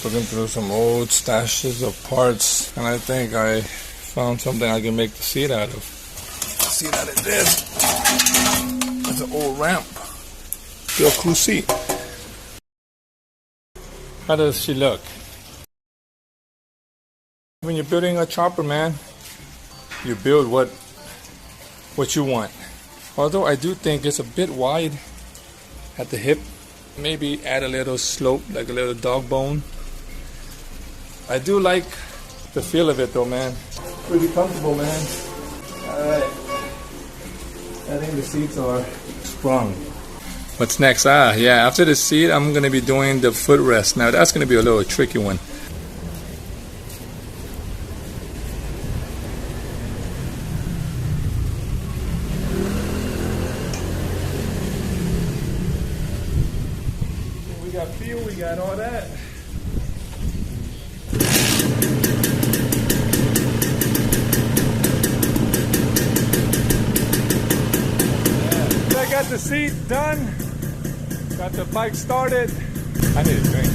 Looking through some old stashes of parts, and I think I found something I can make the seat out of. The seat out of this. It's an old ramp. Real cool seat. How does she look? When you're building a chopper, man, you build what you want. Although I do think it's a bit wide at the hip. Maybe add a little slope, like a little dog bone. I do like the feel of it though, man. Pretty comfortable, man. Alright. I think the seats are sprung. What's next? Yeah, after the seat, I'm going to be doing the footrest. Now, that's going to be a little tricky one. We got fuel, we got all that. I got the seat done, got the bike started. I need a drink.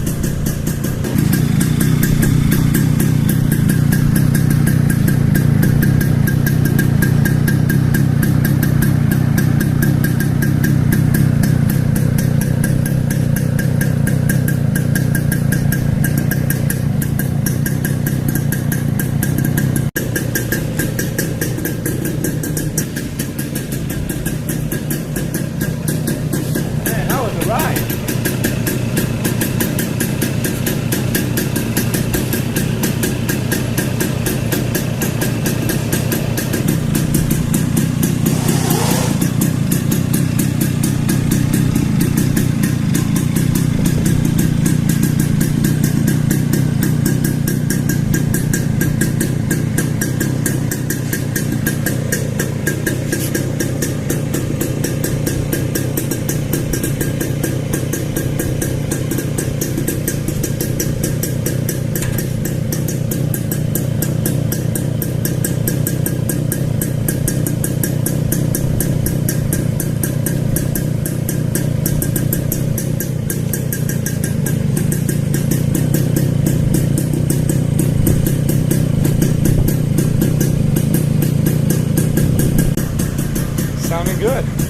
Sounding good.